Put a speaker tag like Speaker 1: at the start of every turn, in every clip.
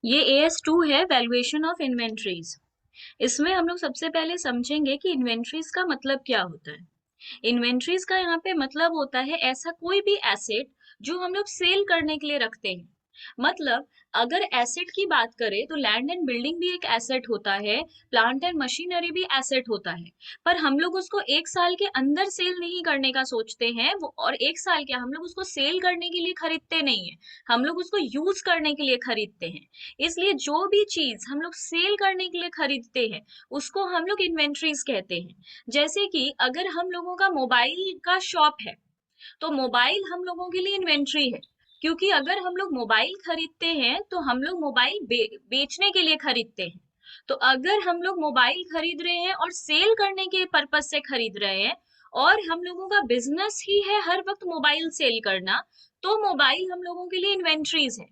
Speaker 1: ये AS2 है, valuation of inventories. इसमें हम लोग सबसे पहले समझेंगे कि इन्वेंट्रीज का मतलब क्या होता है। इन्वेंट्रीज का यहाँ पे मतलब होता है ऐसा कोई भी एसेट जो हम लोग सेल करने के लिए रखते हैं। मतलब अगर एसेट की बात करें तो लैंड एंड बिल्डिंग भी एक एसेट होता है, प्लांट एंड मशीनरी भी एसेट होता है। पर हम लोग उसको एक साल के अंदर सेल नहीं करने का सोचते हैं वो, और एक साल क्या, हम लोग उसको सेल करने के लिए खरीदते नहीं है, हम लोग उसको यूज करने के लिए खरीदते हैं। इसलिए जो भी चीज हम लोग सेल करने के लिए खरीदते हैं उसको हम लोग इन्वेंट्रीज कहते हैं। जैसे कि अगर हम लोगों का मोबाइल का शॉप है तो मोबाइल हम लोगों के लिए इन्वेंट्री है, क्योंकि अगर हम लोग मोबाइल खरीदते हैं तो हम लोग मोबाइल बेचने के लिए खरीदते हैं। तो अगर हम लोग मोबाइल खरीद रहे हैं और सेल करने के पर्पज से खरीद रहे हैं, और हम लोगों का बिजनेस ही है हर वक्त मोबाइल सेल करना, तो मोबाइल हम लोगों के लिए इन्वेंट्रीज है।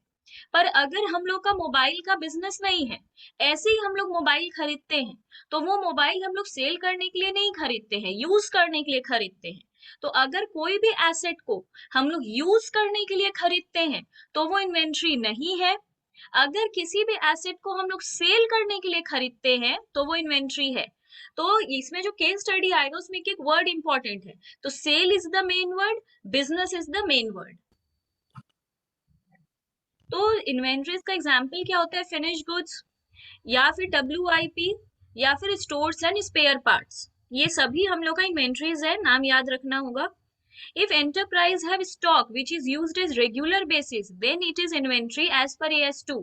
Speaker 1: पर अगर हम लोग का मोबाइल का बिजनेस नहीं है, ऐसे ही हम लोग मोबाइल खरीदते हैं, तो वो मोबाइल हम लोग सेल करने के लिए नहीं खरीदते हैं, यूज करने के लिए खरीदते हैं। तो अगर कोई भी एसेट को हम लोग यूज करने के लिए खरीदते हैं तो वो इन्वेंट्री नहीं है। अगर किसी भी एसेट को हम लोग सेल करने के लिए खरीदते हैं तो वो इन्वेंट्री है। तो इसमें जो केस स्टडी आएगा उसमें एक एक वर्ड इंपॉर्टेंट है। तो sale is the main word, business is the main word. तो इन्वेंट्रीज का एग्जाम्पल क्या होता है? फिनिश गुड्स, या फिर WIP, या फिर स्टोर्स एंड स्पेयर पार्ट्स। ये सभी हम लोग का इन्वेंट्रीज है, नाम याद रखना होगा। If enterprise have stock which is used as regular basis, then it is inventory as per AS2।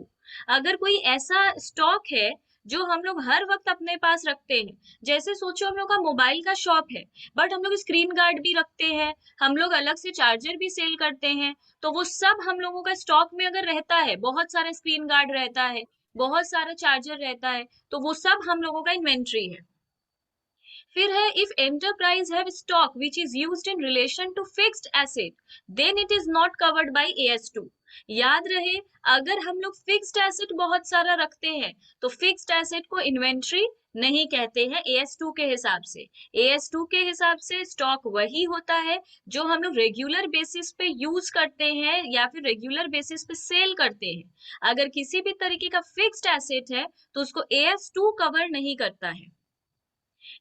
Speaker 1: अगर कोई ऐसा स्टॉक है जो हम लोग हर वक्त अपने पास रखते हैं, जैसे सोचो हम लोग का मोबाइल का शॉप है, बट हम लोग स्क्रीन गार्ड भी रखते हैं, हम लोग अलग से चार्जर भी सेल करते हैं, तो वो सब हम लोगों का स्टॉक में अगर रहता है, बहुत सारा स्क्रीन गार्ड रहता है, बहुत सारा चार्जर रहता है, तो वो सब हम लोगों का इन्वेंट्री है। फिर है if enterprise have stock which is used in relation to fixed asset, then it is not covered by AS2। याद रहे, अगर हम लोग फिक्स्ड एसेट बहुत सारा रखते हैं तो फिक्स्ड एसेट को इन्वेंट्री नहीं कहते हैं AS2 के हिसाब से। AS2 के हिसाब से स्टॉक वही होता है जो हम लोग रेगुलर बेसिस पे यूज करते हैं या फिर रेगुलर बेसिस पे सेल करते हैं। अगर किसी भी तरीके का फिक्स्ड एसेट है तो उसको AS2 कवर नहीं करता है।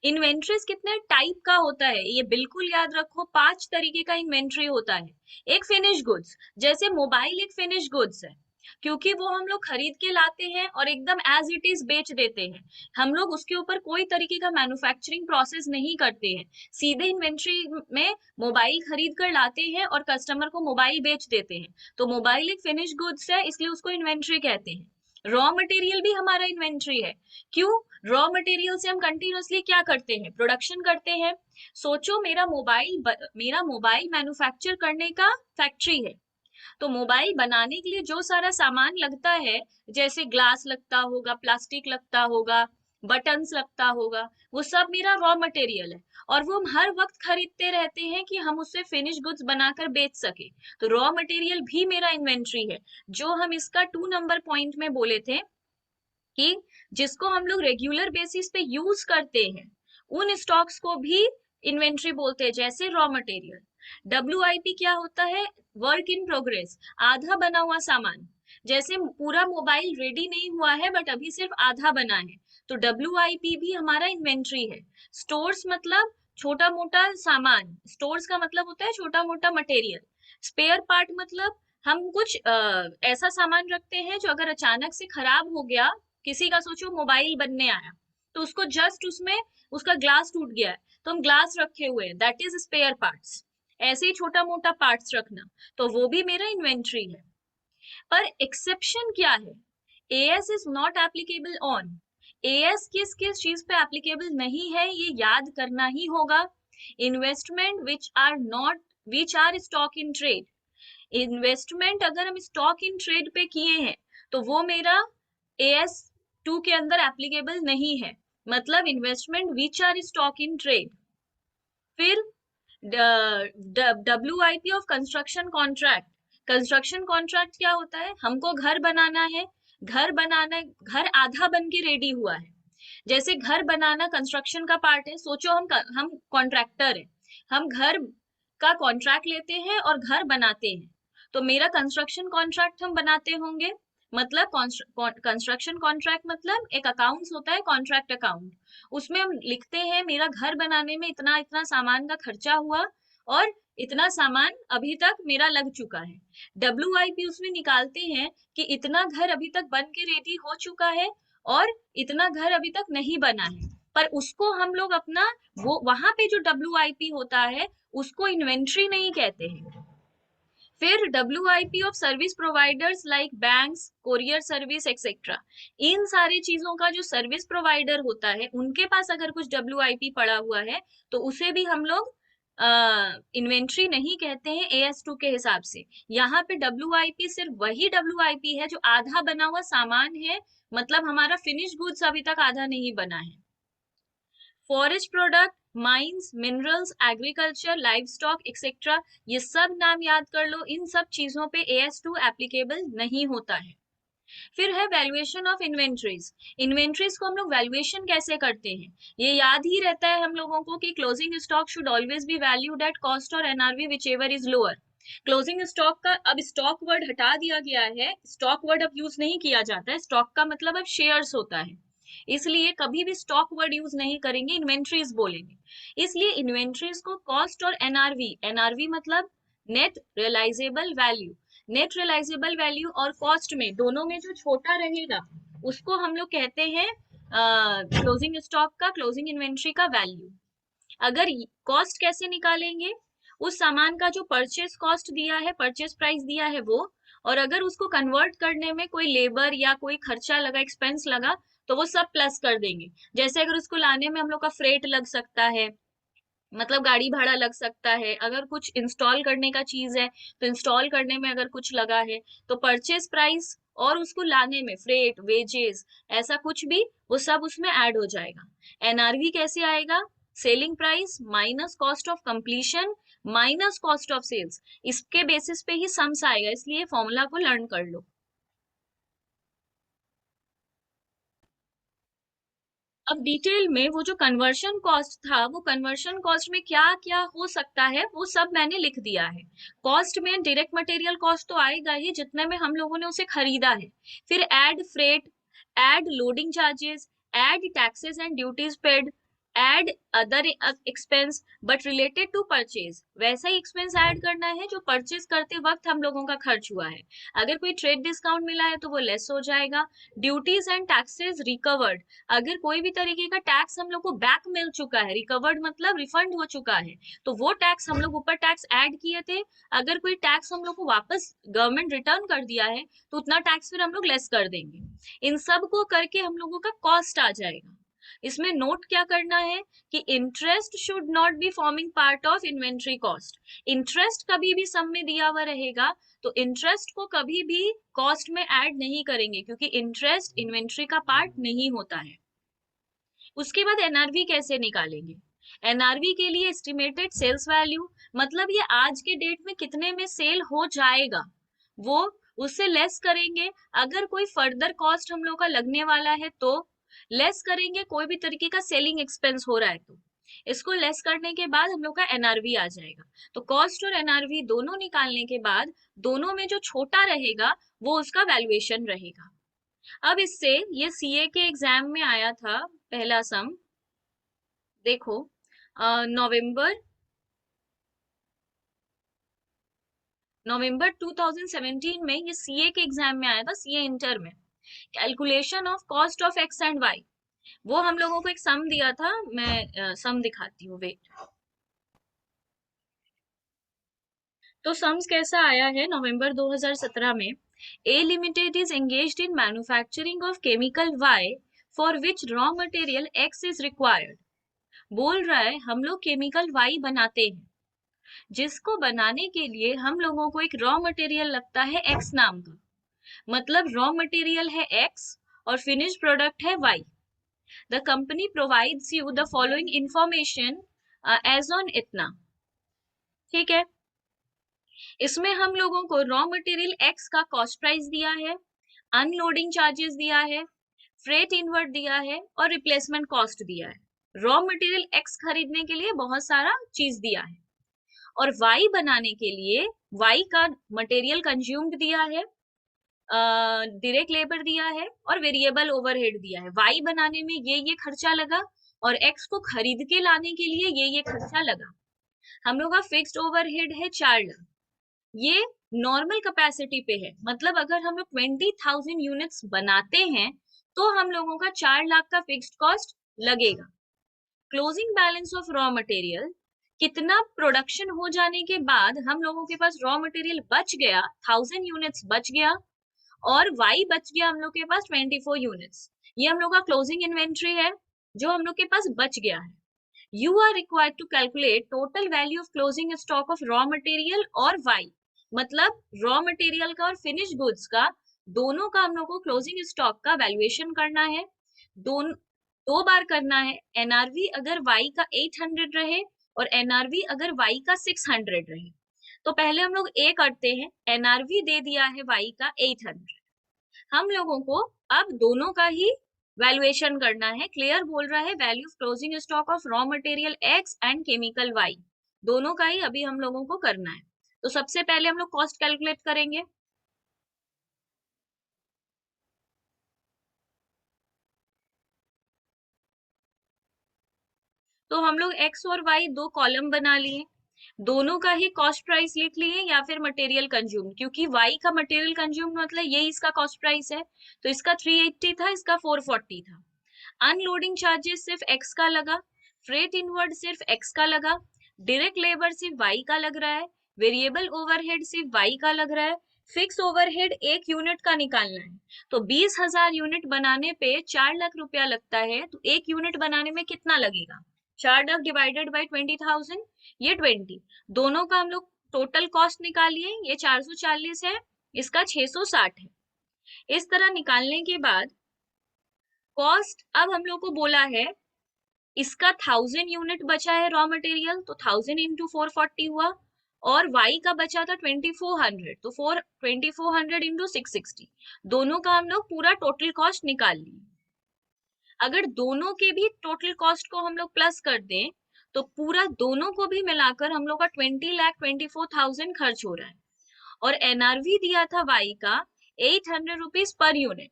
Speaker 1: इन्वेंट्रीज कितने टाइप का होता है ये बिल्कुल याद रखो, 5 तरीके का इन्वेंट्री होता है। एक फिनिश गुड्स, जैसे मोबाइल एक फिनिश गुड्स है, क्योंकि वो हम लोग खरीद के लाते हैं और एकदम एज इट इज बेच देते हैं। हम लोग उसके ऊपर कोई तरीके का मैन्युफैक्चरिंग प्रोसेस नहीं करते हैं, सीधे इन्वेंट्री में मोबाइल खरीद कर लाते हैं और कस्टमर को मोबाइल बेच देते हैं। तो मोबाइल एक फिनिश गुड्स है, इसलिए उसको इन्वेंट्री कहते हैं। रॉ मटेरियल भी हमारा इन्वेंट्री है। क्यों? रॉ मटेरियल से हम कंटिन्यूअसली क्या करते हैं? प्रोडक्शन करते हैं। सोचो मेरा मोबाइल मैन्युफैक्चर करने का फैक्ट्री है, तो मोबाइल बनाने के लिए जो सारा सामान लगता है, जैसे ग्लास लगता होगा, प्लास्टिक लगता होगा, बटन्स लगता होगा, वो सब मेरा रॉ मटेरियल है, और वो हम हर वक्त खरीदते रहते हैं कि हम उससे फिनिश गुड्स बनाकर बेच सके। तो रॉ मटेरियल भी मेरा इन्वेंट्री है। जो हम इसका 2 नंबर पॉइंट में बोले थे कि जिसको हम लोग रेगुलर बेसिस पे यूज करते हैं, उन स्टॉक्स को भी इन्वेंट्री बोलते हैं, जैसे रॉ मटेरियल। WIP क्या होता है? वर्क इन प्रोग्रेस, आधा बना हुआ सामान। जैसे पूरा मोबाइल रेडी नहीं हुआ है बट अभी सिर्फ आधा बना है, तो WIP भी हमारा इन्वेंट्री है। स्टोर्स मतलब छोटा मोटा सामान, स्टोर्स का मतलब होता है छोटा मोटा मटेरियल। स्पेयर पार्ट मतलब हम कुछ ऐसा सामान रखते हैं जो अगर अचानक से खराब हो गया, किसी का सोचो मोबाइल बनने आया, तो उसको जस्ट उसमें उसका ग्लास टूट गया है, तो हम ग्लास रखे हुए हैं, दैट इज स्पेयर पार्ट्स। ऐसे ही छोटा मोटा पार्ट्स रखना, तो वो भी मेरा इन्वेंट्री है। पर एक्सेप्शन क्या है? AS is not applicable on. AS किस किस चीज पे एप्लीकेबल नहीं है ये याद करना ही होगा। Investment which are stock in trade. Investment अगर हम स्टॉक इन ट्रेड पे किए हैं तो वो मेरा AS2 के अंदर एप्लीकेबल नहीं है। मतलब investment which are stock in trade. फिर WIP of construction contract. Construction contract क्या होता है? हमको घर बनाना है, घर आधा बन के रेडी हुआ है। जैसे घर बनाना कंस्ट्रक्शन का पार्ट है, सोचो हम कॉन्ट्रैक्टर है, हम घर का कॉन्ट्रैक्ट लेते हैं और घर बनाते हैं, तो मेरा कंस्ट्रक्शन कॉन्ट्रैक्ट हम बनाते होंगे, मतलब कंस्ट्रक्शन कॉन्ट्रैक्ट मतलब एक अकाउंट्स होता है, कॉन्ट्रैक्ट अकाउंट। उसमें हम लिखते हैं मेरा घर बनाने में इतना इतना सामान का खर्चा हुआ और इतना सामान अभी तक मेरा लग चुका है। WIP उसमें निकालते हैं कि इतना घर अभी तक बन के रेडी हो चुका है और इतना घर अभी तक नहीं बना है। पर उसको हम लोग अपना वो वहां पे जो WIP होता है उसको इन्वेंट्री नहीं कहते हैं। फिर WIP of service providers like banks, courier service etcetera, इन सारी चीजों का जो सर्विस प्रोवाइडर होता है उनके पास अगर कुछ WIP पड़ा हुआ है तो उसे भी हम लोग इन्वेंट्री नहीं कहते हैं AS2 के हिसाब से। यहाँ पे WIP सिर्फ वही WIP है जो आधा बना हुआ सामान है, मतलब हमारा फिनिश गुड्स अभी तक आधा नहीं बना है। Forest product, mines, minerals, agriculture, live stock etcetera, ये सब नाम याद कर लो। इन सब चीजों पे AS2 एप्लीकेबल नहीं होता है। फिर है वैल्यूएशन ऑफ इन्वेंट्रीज। इन्वेंट्रीज को हम लोग वैल्यूएशन कैसे करते हैं, ये याद ही रहता है हम लोगों को कि closing stock should always be valued at cost और NRV which ever is lower. Closing stock का अब स्टॉक वर्ड हटा दिया गया है, स्टॉक वर्ड अब यूज नहीं किया जाता है, स्टॉक का मतलब अब शेयर्स होता है, इसलिए कभी भी स्टॉक वर्ड यूज नहीं करेंगे, इन्वेंट्रीज बोलेंगे। इसलिए इन्वेंट्रीज को कॉस्ट और NRV मतलब net realisable value, net realisable value और कॉस्ट में दोनों में जो छोटा रहेगा उसको हम लोग कहते हैं क्लोजिंग स्टॉक का, क्लोजिंग इन्वेंट्री का वैल्यू। अगर कॉस्ट कैसे निकालेंगे, उस सामान का जो परचेस कॉस्ट दिया है, परचेस प्राइस दिया है वो, और अगर उसको कन्वर्ट करने में कोई लेबर या कोई खर्चा लगा, एक्सपेंस लगा, तो वो सब प्लस कर देंगे। जैसे अगर उसको लाने में हम लोग का फ्रेट लग सकता है, मतलब गाड़ी भाड़ा लग सकता है, अगर कुछ इंस्टॉल करने का चीज है तो इंस्टॉल करने में अगर कुछ लगा है तो परचेस प्राइस और उसको लाने में फ्रेट, वेजेस, ऐसा कुछ भी वो सब उसमें ऐड हो जाएगा। NRV कैसे आएगा, selling price minus cost of completion minus cost of sales, इसके बेसिस पे ही सम्स आएगा, इसलिए फॉर्मूला को लर्न कर लो। अब डिटेल में वो जो कन्वर्शन कॉस्ट था, वो कन्वर्शन कॉस्ट में क्या क्या हो सकता है वो सब मैंने लिख दिया है। कॉस्ट में डायरेक्ट मटेरियल कॉस्ट तो आएगा ही जितने में हम लोगों ने उसे खरीदा है, फिर add freight, add loading charges, add taxes and duties paid, add other expense but related to purchase, वैसा ही एक्सपेंस ऐड करना है जो परचेज करते वक्त हम लोगों का खर्च हुआ है। अगर कोई ट्रेड डिस्काउंट मिला है तो वो लेस हो जाएगा। ड्यूटीज एंड टैक्सेस रिकवर्ड, अगर कोई भी तरीके का टैक्स हम लोग को बैक मिल चुका है, रिकवर्ड मतलब रिफंड हो चुका है, तो वो टैक्स हम लोग ऊपर टैक्स ऐड किए थे। अगर कोई टैक्स हम लोग को वापस गवर्नमेंट रिटर्न कर दिया है तो उतना टैक्स फिर हम लोग लेस कर देंगे। इन सब को करके हम लोगों का कॉस्ट आ जाएगा। इसमें नोट क्या करना है कि interest should not be forming part of inventory cost. Interest कभी भी सम में दिया हुआ रहेगा तो इंटरेस्ट को कभी भी कॉस्ट में ऐड नहीं करेंगे क्योंकि इंटरेस्ट इन्वेंट्री का पार्ट नहीं होता है। उसके बाद NRV कैसे निकालेंगे, NRV के लिए एस्टिमेटेड सेल्स वैल्यू, मतलब ये आज के डेट में कितने में सेल हो जाएगा वो उससे लेस करेंगे। अगर कोई फर्दर कॉस्ट हम लोग का लगने वाला है तो लेस करेंगे, कोई भी तरीके का सेलिंग एक्सपेंस हो रहा है तो इसको लेस करने के बाद हम लोग का NRV आ जाएगा। तो कॉस्ट और NRV दोनों निकालने के बाद दोनों में जो छोटा रहेगा वो उसका वैल्यूएशन रहेगा। अब इससे ये CA के एग्जाम में आया था पहला सम, देखो नवंबर नवंबर 2017 में ये CA के एग्जाम में आया था, CA इंटर में, calculation of cost of X and Y। वो हम लोगों को एक सम दिया था, मैं सम दिखाती हूँ, वेट। तो सम्स कैसा आया है नवंबर 2017 में, A limited is engaged in manufacturing of chemical Y for which raw material X is required. बोल रहा है हम लोग केमिकल Y बनाते हैं जिसको बनाने के लिए हम लोगों को एक रॉ मटेरियल लगता है X नाम का, मतलब रॉ मटेरियल है X और फिनिश प्रोडक्ट है Y। The company provides you the following information as on इतना, ठीक है। इसमें हम लोगों को रॉ मटेरियल X का कॉस्ट प्राइस दिया है, अनलोडिंग चार्जेस दिया है, फ्रेट इनवर्ट दिया है और रिप्लेसमेंट कॉस्ट दिया है। रॉ मटेरियल X खरीदने के लिए बहुत सारा चीज दिया है और Y बनाने के लिए Y का मटेरियल कंज्यूम्ड दिया है, डायरेक्ट लेबर दिया है और वेरिएबल ओवरहेड दिया है। वाई बनाने में ये खर्चा लगा और एक्स को खरीद के लाने के लिए ये खर्चा लगा। हम लोग का फिक्स्ड ओवरहेड है 4 लाख। ये नॉर्मल कैपेसिटी पे है, मतलब अगर हम लोग 20,000 यूनिट्स बनाते हैं तो हम लोगों का 4 लाख का फिक्स्ड कॉस्ट लगेगा। Closing balance of raw material, कितना प्रोडक्शन हो जाने के बाद हम लोगों के पास रॉ मटेरियल बच गया, 1000 यूनिट्स बच गया और वाई बच गया हम लोग के पास 24 यूनिट्स। ये हम लोग का क्लोजिंग इन्वेंट्री है जो हम लोग के पास बच गया है। You are required to calculate total value of closing stock of raw material और Y, मतलब रॉ मटेरियल का और फिनिश गुड्स का, दोनों का हम लोग को क्लोजिंग स्टॉक का वैल्यूएशन करना है। दो बार करना है। एनआरवी अगर Y का 800 रहे और एनआरवी अगर Y का 600 रहे, तो पहले हम लोग ए करते हैं। एनआरवी दे दिया है Y का 800, हम लोगों को अब दोनों का ही वैल्यूएशन करना है। क्लियर बोल रहा है, value closing stock of raw material x and chemical y, दोनों का ही अभी हम लोगों को करना है। तो सबसे पहले हम लोग कॉस्ट कैलकुलेट करेंगे। तो हम लोग एक्स और वाई दो कॉलम बना लिए, दोनों का ही कॉस्ट प्राइस लिख लिए या फिर मटेरियल कंज्यूम, क्योंकि वाई का मटेरियल कंज्यूम मतलब यही इसका कॉस्ट प्राइस है। तो इसका 380 था, इसका 440 था। अनलोडिंग चार्जेस सिर्फ एक्स का लगा, फ्रेट इनवर्ड सिर्फ एक्स का लगा, डायरेक्ट लेबर सिर्फ वाई का लग रहा है, वेरिएबल ओवरहेड सिर्फ वाई का लग रहा है, फिक्स ओवरहेड 1 यूनिट का निकालना है। तो 20,000 यूनिट बनाने पे 4 लाख रुपया लगता है, तो 1 यूनिट बनाने में कितना लगेगा? 4 लाख डिवाइडेड बाई 20,000, ये 20। दोनों का हम लोग टोटल कॉस्ट निकालिए, ये 440 है, इसका 660 है। इस तरह निकालने के बाद कॉस्ट अब हम लोग को बोला है, इसका 1000 यूनिट बचा है रॉ मटेरियल, तो 1000 इंटू 440 हुआ, और y का बचा था 2400, तो 2400 इंटू 660, दोनों का हम लोग पूरा टोटल कॉस्ट निकाल लिए। अगर दोनों के भी टोटल कॉस्ट को हम लोग प्लस कर दें तो पूरा दोनों को भी मिलाकर हम लोग का 20,24,000 खर्च हो रहा है। और एनआरवी दिया था y का 800 रुपीज पर यूनिट,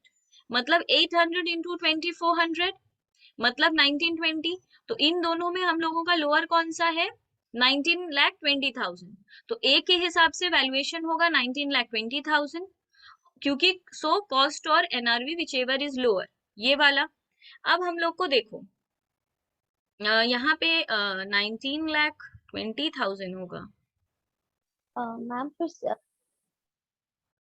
Speaker 1: मतलब 800 इंटू 2400 मतलब 1920। तो इन दोनों में हम लोगों का लोअर कौन सा है? 19,20,000। तो ए के हिसाब से वैल्यूएशन होगा 19,20,000, क्योंकि सो कॉस्ट और NRV whichever is lower, ये वाला। अब हम लोग को देखो, यहाँ पे 19,20,000 होगा।
Speaker 2: मैम फिर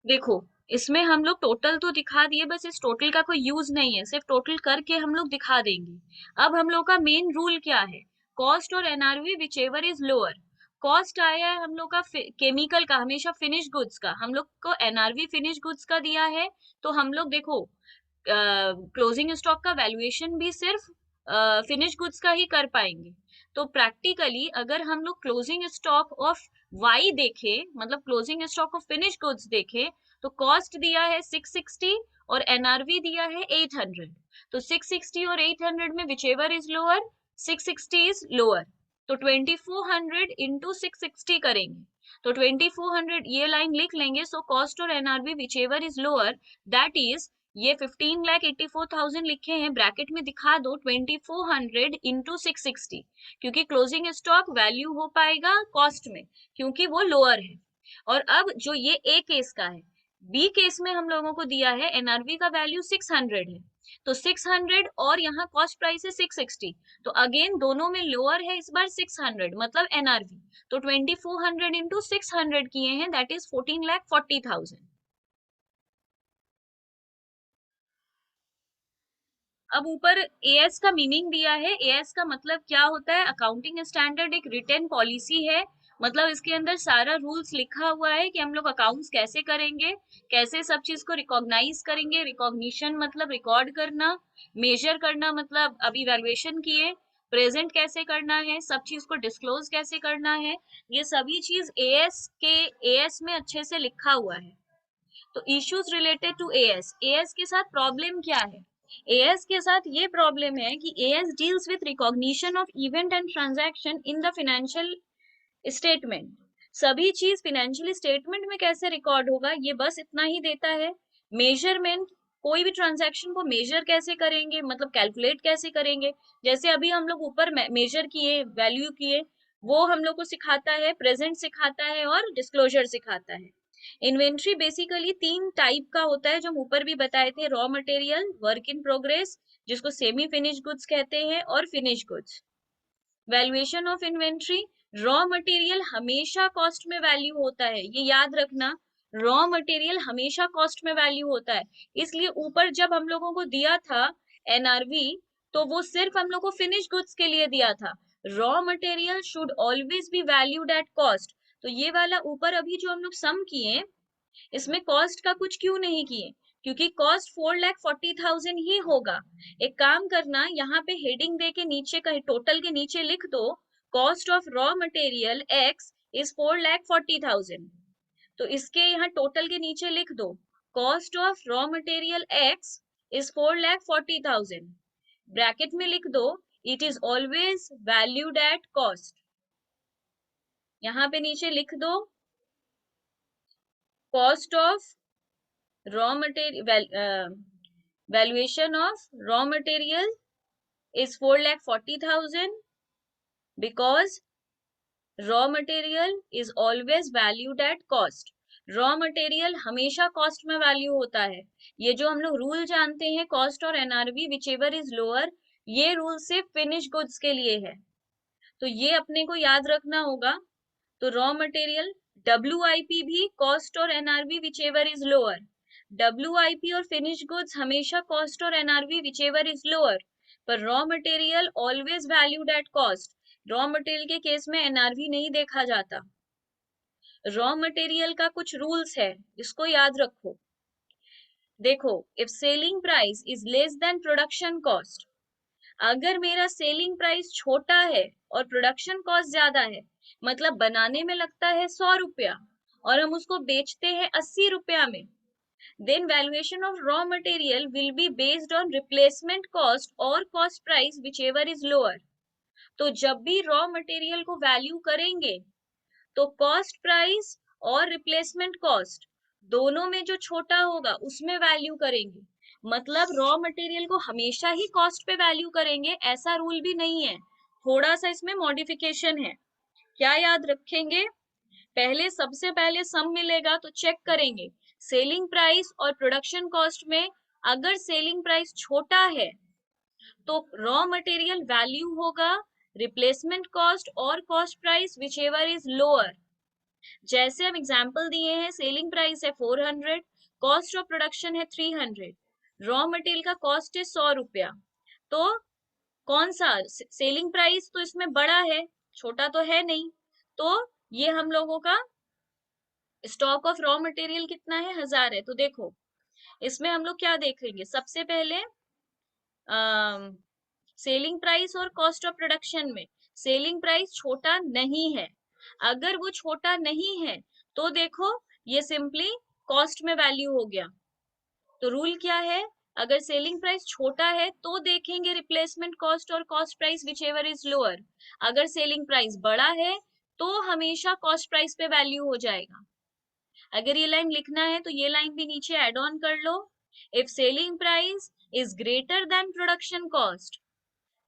Speaker 1: देखो, इसमें हम लोग टोटल तो दिखा दिए, बस इस टोटल का कोई यूज नहीं है, सिर्फ टोटल करके हम लोग दिखा देंगे। अब हम लोग का मेन रूल क्या है? कॉस्ट और NRV whichever is lower. Cost आया है हम लोग का केमिकल का, हमेशा फिनिश गुड्स का, हम लोग को एनआरवी फिनिश गुड्स का दिया है। तो हम लोग देखो, क्लोजिंग स्टॉक का वैल्यूएशन भी सिर्फ फिनिश गुड्स का ही कर पाएंगे। तो प्रैक्टिकली अगर हम लोग क्लोजिंग स्टॉक ऑफ वाई देखे, मतलब closing stock of finish goods देखे, तो कॉस्ट दिया है 660 और एनआरवी दिया है 800। तो 660 और 800 में whichever is lower, 660 is lower. तो 2400 इंटू 660 करेंगे, तो 2400 ये लाइन लिख लेंगे। सो कॉस्ट और NRV whichever is lower, that is, ये 15,84,000 लिखे हैं, ब्रैकेट में दिखा दो 2400 इंटू 660, क्योंकि क्लोजिंग स्टॉक वैल्यू हो पाएगा कॉस्ट में, क्योंकि वो लोअर है। और अब जो ये ए केस का है, बी केस में हम लोगों को दिया है एनआरवी का वैल्यू 600 है, तो 600 और यहाँ कॉस्ट प्राइस है 660, तो अगेन दोनों में लोअर है इस बार 600, मतलब एनआरवी। तो 2400 इंटू 600 किए हैं, दैट इज 14,40,000। अब ऊपर एएस का मीनिंग दिया है। एएस का मतलब क्या होता है? अकाउंटिंग स्टैंडर्ड एक रिटन पॉलिसी है, मतलब इसके अंदर सारा रूल्स लिखा हुआ है कि हम लोग अकाउंट्स कैसे करेंगे, कैसे सब चीज को रिकॉग्नाइज करेंगे। रिकॉग्निशन मतलब रिकॉर्ड करना, मेजर करना मतलब अभी वैल्यूएशन किए, प्रेजेंट कैसे करना है, सब चीज को डिस्क्लोज कैसे करना है, ये सभी चीज एएस में अच्छे से लिखा हुआ है। तो issues related to AS, AS के साथ प्रॉब्लम क्या है? एएस के साथ ये प्रॉब्लम है कि as deals with recognition of event and transaction in the financial statement. सभी चीज फाइनेंशियल स्टेटमेंट में कैसे रिकॉर्ड होगा, ये बस इतना ही देता है। मेजरमेंट, कोई भी ट्रांजैक्शन को मेजर कैसे करेंगे, मतलब कैलकुलेट कैसे करेंगे, जैसे अभी हम लोग ऊपर मेजर किए, वैल्यू किए, वो हम लोग को सिखाता है, प्रेजेंट सिखाता है और डिस्क्लोजर सिखाता है। इन्वेंट्री बेसिकली तीन टाइप का होता है जो हम ऊपर भी बताए थे, raw material, work in progress जिसको सेमी फिनिश गुड्स कहते हैं, और finish goods. Valuation of inventory, raw material हमेशा कॉस्ट में वैल्यू होता है, ये याद रखना, रॉ मटेरियल हमेशा कॉस्ट में वैल्यू होता है। इसलिए ऊपर जब हम लोगों को दिया था एनआरवी, तो वो सिर्फ हम लोग को फिनिश गुड्स के लिए दिया था। Raw material should always be valued at cost. तो ये वाला ऊपर अभी जो हम लोग सम किए, इसमें कॉस्ट का कुछ क्यों नहीं किए, क्योंकि कॉस्ट 4,40,000 ही होगा। एक काम करना, यहाँ पे हेडिंग दे के नीचे का टोटल के नीचे लिख दो, cost of raw material x is 4,40,000। तो इसके यहाँ टोटल के नीचे लिख दो, cost of raw material x is 4,40,000, bracket में लिख दो, it is always valued at cost. यहाँ पे नीचे लिख दो, cost of raw material valuation of raw material is 4,40,000 because raw material is always valued at cost. Raw material हमेशा cost में वैल्यू होता है। ये जो हम लोग रूल जानते हैं, कॉस्ट और NRV whichever is lower, ये रूल सिर्फ फिनिश गुड्स के लिए है, तो ये अपने को याद रखना होगा। तो रॉ मटेरियल, डब्ल्यूआईपी भी कॉस्ट और NRV whichever is lower, WIP और फिनिश गुड्स हमेशा कॉस्ट और NRV whichever is lower, पर raw material always valued at cost. Raw material के केस में एनआरवी नहीं देखा जाता। रॉ मटेरियल का कुछ रूल्स है, इसको याद रखो। देखो, if selling price is less than production cost, अगर मेरा सेलिंग प्राइस छोटा है और प्रोडक्शन कॉस्ट ज्यादा है, मतलब बनाने में लगता है 100 रुपया और हम उसको बेचते हैं 80 रुपया में, then valuation of raw material will be based on replacement cost or cost price whichever is lower। तो जब भी रॉ मटेरियल को वैल्यू करेंगे तो कॉस्ट प्राइस और रिप्लेसमेंट कॉस्ट दोनों में जो छोटा होगा उसमें वैल्यू करेंगे। मतलब रॉ मटेरियल को हमेशा ही कॉस्ट पे वैल्यू करेंगे ऐसा रूल भी नहीं है, थोड़ा सा इसमें मॉडिफिकेशन है। क्या याद रखेंगे, पहले सबसे पहले सम मिलेगा तो चेक करेंगे सेलिंग प्राइस और प्रोडक्शन कॉस्ट में, अगर सेलिंग प्राइस छोटा है तो रॉ मटेरियल वैल्यू होगा रिप्लेसमेंट कॉस्ट और cost price which ever is lower. जैसे हम एग्जांपल दिए हैं, सेलिंग प्राइस है 400, कॉस्ट ऑफ प्रोडक्शन है 300, रॉ मटेरियल का कॉस्ट है 100 रुपया, तो कौन सा सेलिंग प्राइस तो इसमें बड़ा है, छोटा तो है नहीं। तो ये हम लोगों का स्टॉक ऑफ रॉ मटेरियल कितना है, 1000 है। तो देखो इसमें हम लोग क्या देखेंगे, सबसे पहले सेलिंग प्राइस और कॉस्ट ऑफ प्रोडक्शन में सेलिंग प्राइस छोटा नहीं है, अगर वो छोटा नहीं है तो देखो ये सिंपली कॉस्ट में वैल्यू हो गया। तो रूल क्या है, अगर सेलिंग प्राइस छोटा है तो देखेंगे रिप्लेसमेंट कॉस्ट और cost price which ever is lower, अगर सेलिंग प्राइस बड़ा है तो हमेशा कॉस्ट प्राइस पे वैल्यू हो जाएगा। अगर ये लाइन लिखना है तो ये लाइन भी नीचे एड ऑन कर लो, if selling price is greater than production cost,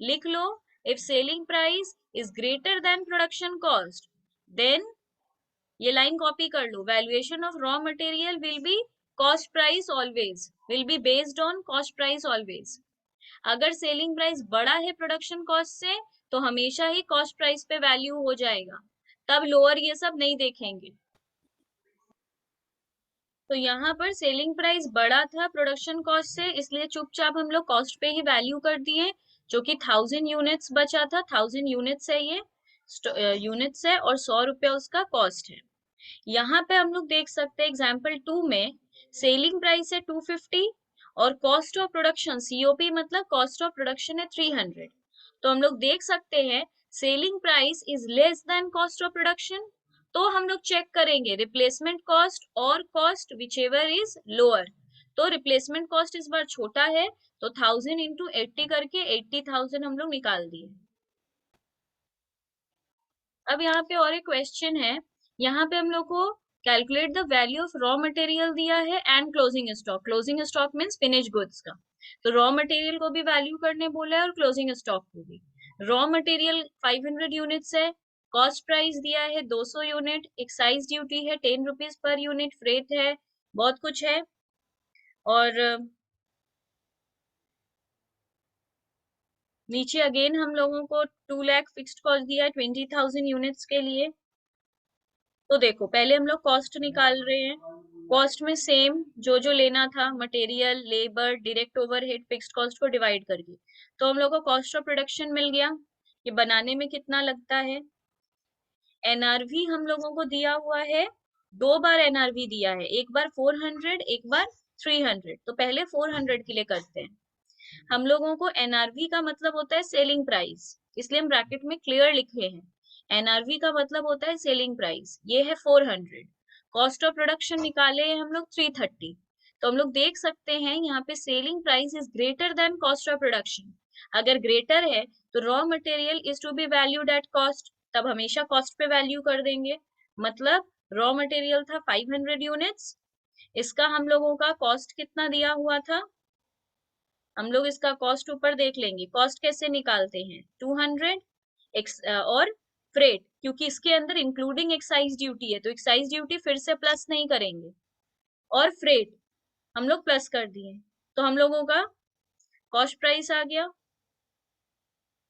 Speaker 1: लिख लो, if selling price is greater than production cost, then ये लाइन कॉपी कर लो, valuation of raw material will be cost price always, will be based on cost price always. अगर selling price बड़ा है production cost से तो हमेशा ही कॉस्ट प्राइस पे वैल्यू हो जाएगा, तब लोअर ये सब नहीं देखेंगे। तो यहाँ पर सेलिंग प्राइस बड़ा था प्रोडक्शन कॉस्ट से, इसलिए चुपचाप हम लोग कॉस्ट पे ही वैल्यू कर दिए, जो कि 1000 यूनिट्स बचा था, 1000 यूनिट्स है ये, यूनिट्स है, और 100 रुपया उसका कॉस्ट है। यहाँ पे हम लोग देख सकते हैं एग्जाम्पल 2 में सेलिंग प्राइस है 250 और कॉस्ट ऑफ प्रोडक्शन, सीओपी मतलब कॉस्ट ऑफ प्रोडक्शन है 300। तो हम लोग देख सकते हैं selling price is less than cost of production, तो हम लोग चेक करेंगे रिप्लेसमेंट कॉस्ट और cost which ever is lower. तो रिप्लेसमेंट कॉस्ट इस बार छोटा है तो 1000 इंटू 80 करके 80,000 हम लोग निकाल दिए। अब यहाँ पे और एक क्वेश्चन है, यहाँ पे हम लोग को calculate the value of raw material दिया है and closing stock. Closing stock means finish goods का, तो रॉ मटेरियल को भी वैल्यू करने बोला है और क्लोजिंग स्टॉक को भी। रॉ मटेरियल 500 यूनिट्स है, कॉस्ट प्राइस दिया है 200 यूनिट, एक्साइज ड्यूटी है 10 रुपीज पर यूनिट, फ्रेट है, बहुत कुछ है। और नीचे अगेन हम लोगों को 2 लाख फिक्स्ड कॉस्ट दिया है 20,000 यूनिट्स के लिए। तो देखो पहले हम लोग कॉस्ट निकाल रहे हैं। कॉस्ट में सेम जो जो लेना था, material, labour, direct overhead, fixed cost को डिवाइड करके, तो हम लोग को कॉस्ट ऑफ प्रोडक्शन मिल गया कि बनाने में कितना लगता है। एनआरवी हम लोगों को दिया हुआ है, 2 बार एनआरवी दिया है, एक बार 400, एक बार 300। तो पहले 400 के लिए करते हैं। हम लोगों को एनआरवी का मतलब होता है सेलिंग प्राइस, इसलिए हम ब्रैकेट में क्लियर लिखे हैं। एनआरवी का मतलब होता है सेलिंग प्राइस, ये है 400। कॉस्ट ऑफ प्रोडक्शन निकाले हैं हम लोग 330। तो हम लोग देख सकते हैं यहाँ पे selling price is greater than cost of production. अगर ग्रेटर है तो raw material is to be valued at cost, तब हमेशा कॉस्ट पे वैल्यू कर देंगे। मतलब रॉ मटेरियल था 500 यूनिट्स, इसका हम लोगों का कॉस्ट कितना दिया हुआ था, हम लोग इसका कॉस्ट ऊपर देख लेंगे। कॉस्ट कैसे निकालते हैं, 200 और फ्रेट, क्योंकि इसके अंदर इंक्लूडिंग एक्साइज ड्यूटी है तो एक्साइज ड्यूटी फिर से प्लस नहीं करेंगे, और फ्रेट हम लोग प्लस कर दिए। तो हम लोगों का कॉस्ट प्राइस आ गया